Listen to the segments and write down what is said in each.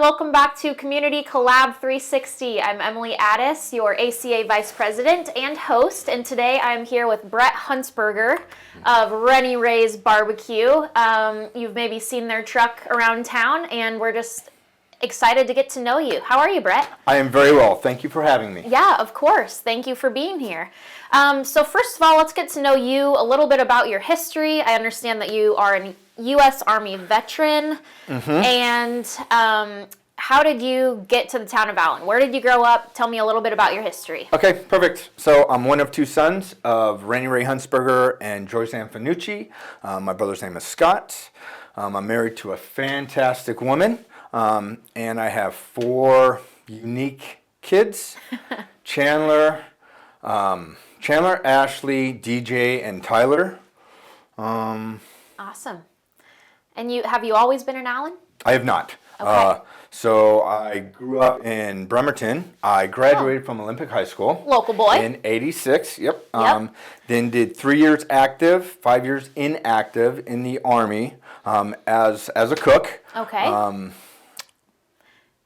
welcome back to Community Collab 360. I'm Emily Addis, your ACA Vice President and host, and today I'm here with Bret Huntsberger of Renny Rays BBQ. You've maybe seen their truck around town, and we're just excited to get to know you. How are you, Bret? I am very well. Thank you for having me. Yeah, of course. Thank you for being here. So first of all, let's get to know you, a little bit about your history. I understand that you are a U.S. Army veteran. And how did you get to the town of Allen? Where did you grow up? Tell me a little bit about your history. Okay, perfect. So I'm one of two sons of Renny Ray Huntsberger and Joyce Ann Fanucci. My brother's name is Scott. I'm married to a fantastic woman. And I have four unique kids, Chandler, Ashley, DJ, and Tyler. Awesome. And have you always been in Allen? I have not. Okay. So I grew up in Bremerton. I graduated from Olympic High School. Local boy. In '86, yep. Then did 3 years active, 5 years inactive in the Army as a cook. Okay.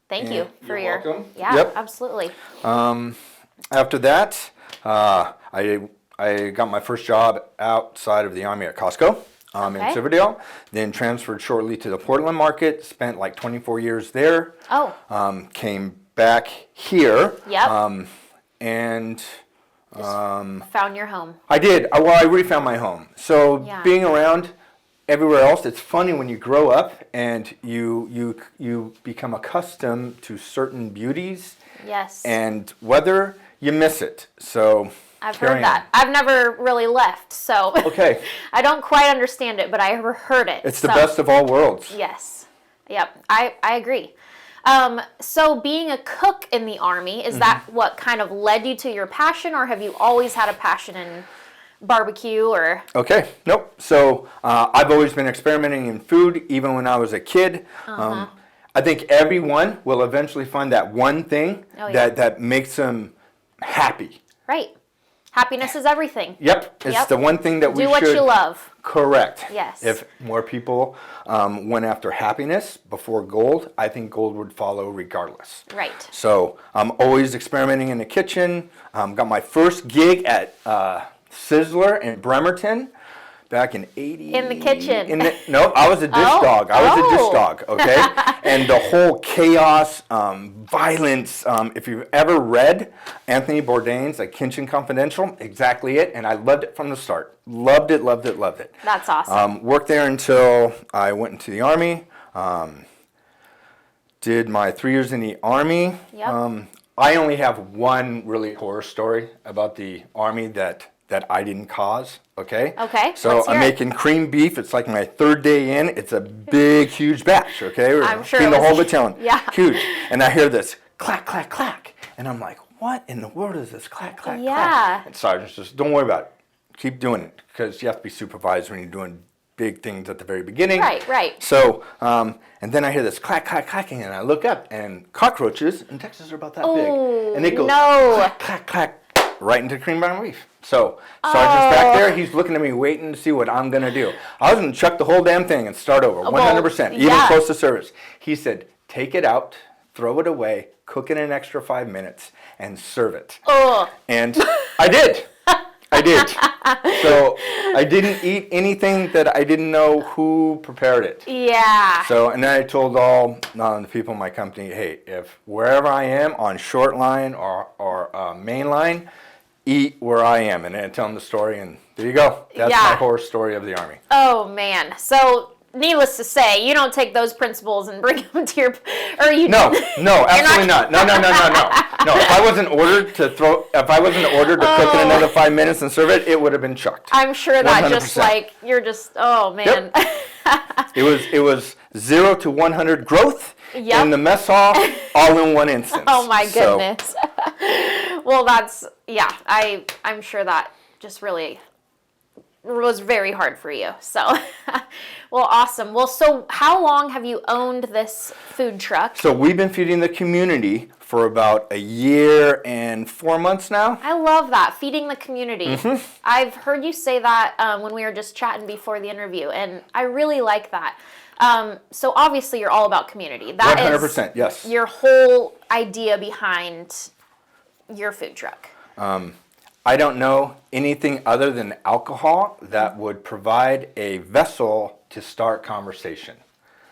Thank you for your welcome. Yeah, yep. Absolutely. After that, I got my first job outside of the Army at Costco in Silverdale. Then transferred shortly to the Portland market. Spent like 24 years there. Oh. Came back here. Yep. And found your home. I did. Well, I really found my home. So being around everywhere else, it's funny when you grow up and you become accustomed to certain beauties. Yes. And whether you miss it. So I've heard that. I've never really left, so okay. I don't quite understand it, but I heard it. It's the best of all worlds. Yes. Yep. I agree. So being a cook in the Army, is that what kind of led you to your passion, or have you always had a passion in barbecue or? Okay, nope. So I've always been experimenting in food, even when I was a kid. I think everyone will eventually find that one thing that makes them happy. Right. Happiness is everything. Yep. It's the one thing that we should. Do what you love. Correct. Yes. If more people went after happiness before gold, I think gold would follow regardless. Right. So I'm always experimenting in the kitchen. Got my first gig at Sizzler in Bremerton back in '80. In the kitchen. No, I was a dish dog. I was a dish dog, okay? And the whole chaos, violence, if you've ever read Anthony Bourdain's like Kitchen Confidential, exactly it. And I loved it from the start. Loved it, loved it, loved it. That's awesome. Worked there until I went into the Army. Did my 3 years in the Army. Yep. I only have one really horror story about the Army that I didn't cause, okay? Okay, so I'm making cream beef. It's like my third day in. It's a big, huge batch, okay? I'm sure the whole battalion. Yeah. Huge. And I hear this clack, clack, clack. And I'm like, what in the world is this clack, clack, clack? And Sergeant says, don't worry about it. Keep doing it, because you have to be supervised when you're doing big things at the very beginning. Right. So, and then I hear this clack, clack, clacking, and I look up, and cockroaches in Texas are about that big. And it goes clack, clack, clack, right into cream brown beef. So Sergeant's back there. He's looking at me, waiting to see what I'm going to do. I was going to chuck the whole damn thing and start over, 100%, even close to service. He said, take it out, throw it away, cook it an extra 5 minutes, and serve it. And I did. I did. So I didn't eat anything that I didn't know who prepared it. Yeah. So, and then I told all the people in my company, hey, if wherever I am on short line or main line, eat where I am. And then I tell them the story, and there you go. That's my horror story of the Army. Oh, man. So needless to say, you don't take those principles and bring them to your, or you? No, absolutely not. No. No, if I wasn't ordered to cook in another 5 minutes and serve it, it would have been chucked. I'm sure that 100%. just like you're just man. Yep. It was 0 to 100 growth in the mess hall, all in one instance. Oh my goodness. Well, I'm sure that just really was very hard for you. So, well, awesome. Well, so how long have you owned this food truck? So we've been feeding the community for about a year and 4 months now. I love that, feeding the community. I've heard you say that when we were just chatting before the interview, and I really like that. So obviously you're all about community. That 100%, is yes. your whole idea behind your food truck. I don't know anything other than alcohol that would provide a vessel to start conversation.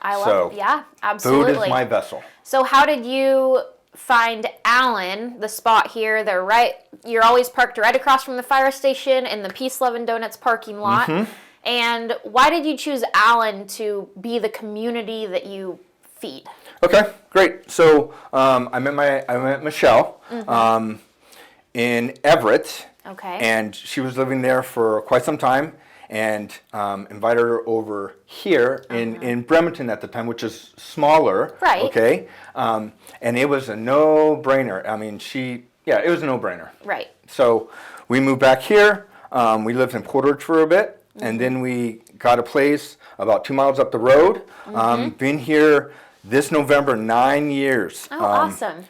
I love, yeah, absolutely. Food is my vessel. So how did you find Allen, the spot here? You're always parked right across from the fire station in the Peace, Love, and Donuts parking lot. And why did you choose Allen to be the community that you feed? Okay, great. So I met Michelle in Everett. Okay. And she was living there for quite some time, and invited her over here in Bremerton at the time, which is smaller. Right. Okay. And it was a no-brainer. I mean, it was a no-brainer. Right. So we moved back here. We lived in Portage for a bit, and then we got a place about 2 miles up the road. Been here this November 9 years. Oh, awesome.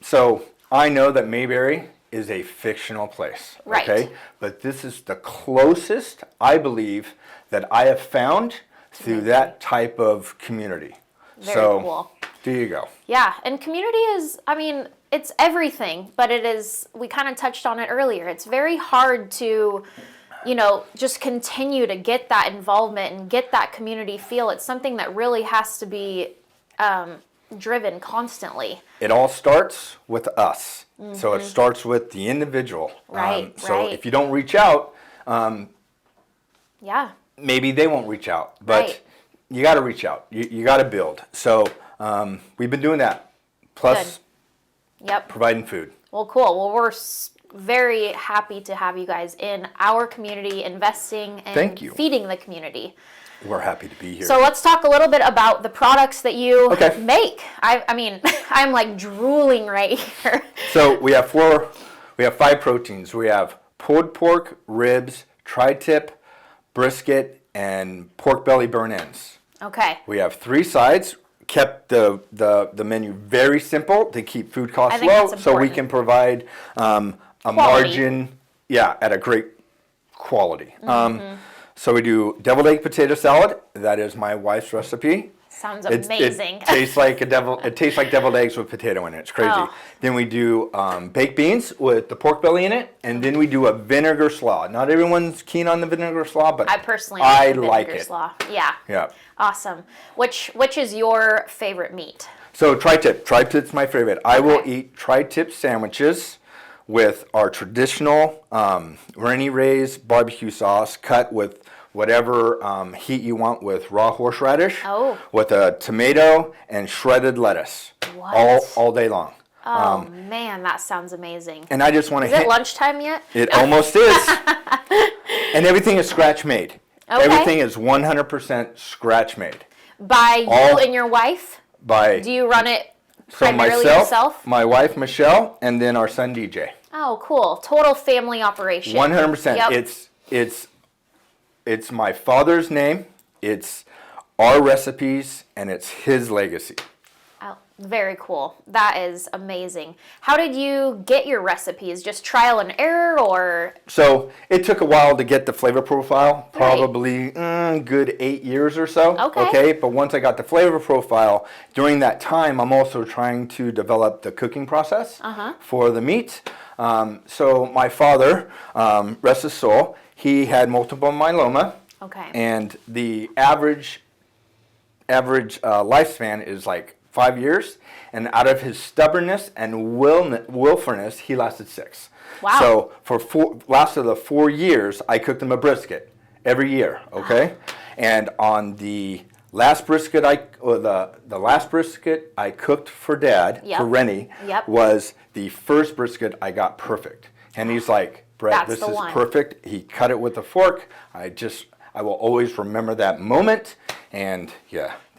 So I know that Mayberry is a fictional place. Right. Okay? But this is the closest, I believe, that I have found through that type of community. Very cool. There you go. Yeah, and community is, I mean, it's everything, but it is, we kind of touched on it earlier, it's very hard to, just continue to get that involvement and get that community feel. It's something that really has to be driven constantly. It all starts with us. So it starts with the individual. Right, so right. if you don't reach out, yeah, maybe they won't reach out. But you got to reach out. You got to build. So we've been doing that. Plus, providing food. Well, cool. Well, we're very happy to have you guys in our community, investing and feeding the community. We're happy to be here. So let's talk a little bit about the products that you make. I mean, I'm like drooling right here. So we have 5 proteins. We have pulled pork, ribs, tri-tip, brisket, and pork belly burn ends. Okay. We have 3 sides. Kept the menu very simple to keep food costs low, so we can provide a margin, at a great quality. So we do deviled egg potato salad. That is my wife's recipe. Sounds amazing. It tastes like deviled eggs with potato in it. It's crazy. Oh. Then we do baked beans with the pork belly in it, and then we do a vinegar slaw. Not everyone's keen on the vinegar slaw, but I personally like vinegar it. Slaw. Yeah. Yeah. Awesome. Which is your favorite meat? So tri-tip. Tri-tip's my favorite. I will eat tri-tip sandwiches with our traditional Renny Rays BBQ sauce, cut with whatever heat you want, with raw horseradish, with a tomato and shredded lettuce. What? All day long. Oh man, that sounds amazing. And I just want to Is it lunchtime yet? It almost is. And everything is scratch made. Okay. Everything is 100% scratch made. By you and your wife? Do you run it primarily yourself? My wife Michelle, and then our son DJ. Oh, cool. Total family operation. 100%. Yep. It's my father's name, it's our recipes, and it's his legacy. Oh, very cool. That is amazing. How did you get your recipes? Just trial and error, or? So it took a while to get the flavor profile, probably good 8 years or so. Okay. But once I got the flavor profile, during that time, I'm also trying to develop the cooking process for the meat. So my father, rest his soul, he had multiple myeloma. Okay. And the average lifespan is like 5 years. And out of his stubbornness and willfulness, he lasted 6. Wow. So for last of the 4 years, I cooked him a brisket every year. Okay. And on the last brisket the last brisket I cooked for Dad, for Renny, was the first brisket I got perfect. And he's like, Bret, this is perfect. He cut it with a fork. I will always remember that moment. And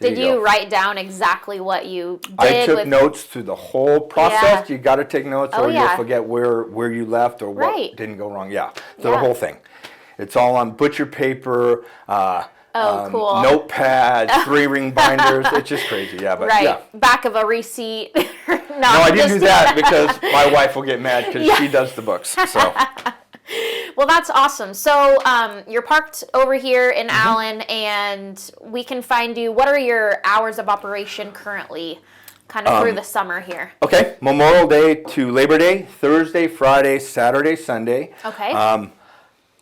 did you write down exactly what you did? I took notes through the whole process. You got to take notes, or you'll forget where you left or what didn't go wrong. The whole thing. It's all on butcher paper. Cool. Notepads, 3-ring binders. It's just crazy. Back of a receipt, No, I didn't do that because my wife will get mad because she does the books. So. Well, that's awesome. So you're parked over here in Allen, and we can find you. What are your hours of operation currently, kind of through the summer here? Okay, Memorial Day to Labor Day, Thursday, Friday, Saturday, Sunday. Okay.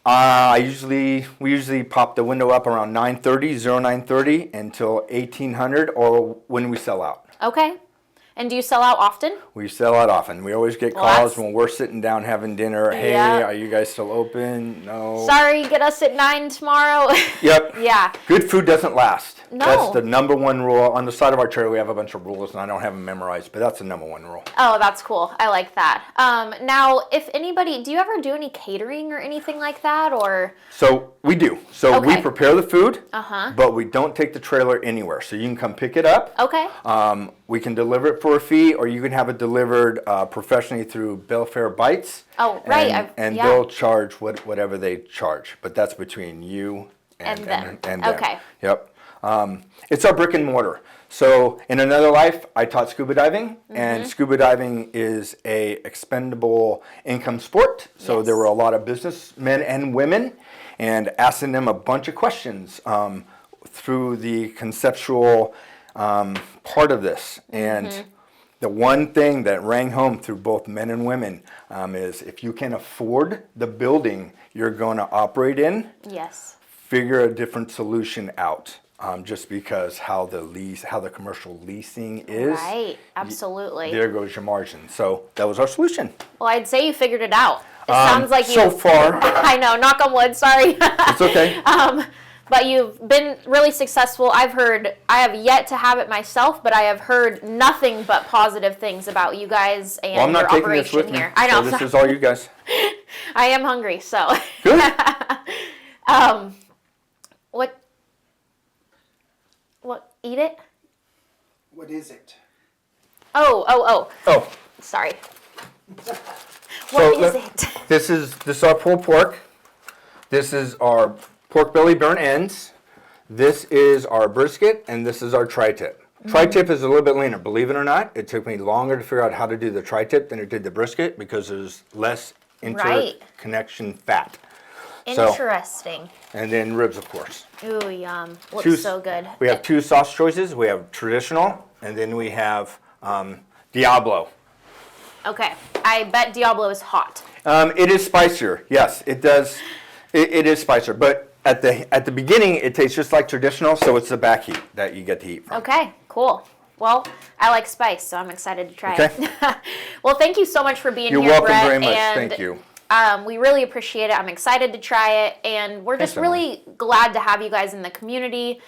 We usually pop the window up around 9:30 until 1800, or when we sell out. Okay. And do you sell out often? We sell out often. We always get calls when we're sitting down having dinner. Hey, are you guys still open? No. Sorry, get us at 9 tomorrow. Yep. Yeah. Good food doesn't last. No. That's the number one rule. On the side of our trailer, we have a bunch of rules, and I don't have them memorized, but that's the number one rule. Oh, that's cool. I like that. Now, if anybody, do you ever do any catering or anything like that, or? So we do. So we prepare the food, but we don't take the trailer anywhere. So you can come pick it up. Okay. We can deliver it for a fee, or you can have it delivered professionally through Belfair Bites. Oh, right. And they'll charge whatever they charge, but that's between you and them. Okay. Yep. It's our brick and mortar. So in another life, I taught scuba diving, and scuba diving is a expendable income sport. So there were a lot of businessmen and women, and asking them a bunch of questions through the conceptual part of this. And the one thing that rang home through both men and women is if you can afford the building you're going to operate in, figure a different solution out. Just because how the commercial leasing is. Right, absolutely. There goes your margin. So that was our solution. Well, I'd say you figured it out. It sounds like you. So far. I know, knock on wood, sorry. It's okay. But you've been really successful. I have yet to have it myself, but I have heard nothing but positive things about you guys and I'm not your taking operation this with here. Me, I know. So this is all you guys. I am hungry, so. Good. What? Eat it? What is it? Oh. Sorry. What is it? This is our pulled pork. This is our pork belly burnt ends. This is our brisket, and this is our tri-tip. Tri-tip is a little bit leaner. Believe it or not, it took me longer to figure out how to do the tri-tip than it did the brisket because there's less interconnection fat. Interesting. And then ribs, of course. Ooh, yum. Looks so good. We have two sauce choices. We have traditional, and then we have Diablo. Okay. I bet Diablo is hot. It is spicier. Yes, it does. It is spicier. But at the beginning, it tastes just like traditional, so it's the back heat that you get to eat from. Okay, cool. Well, I like spice, so I'm excited to try it. Well, thank you so much for being here, Bret. You're welcome very much. Thank you. We really appreciate it. I'm excited to try it, and we're just really glad to have you guys in the community,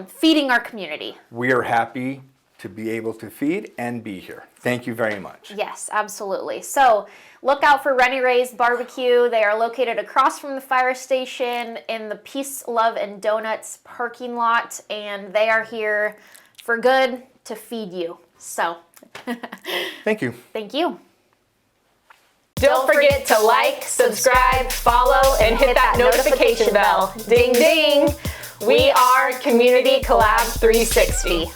feeding our community. We are happy to be able to feed and be here. Thank you very much. Yes, absolutely. So look out for Renny Rays BBQ. They are located across from the fire station in the Peace, Love, and Donuts parking lot, and they are here for good to feed you. So thank you. Thank you. Don't forget to like, subscribe, follow, and hit that notification bell. Ding, ding. We are Community Collab 360.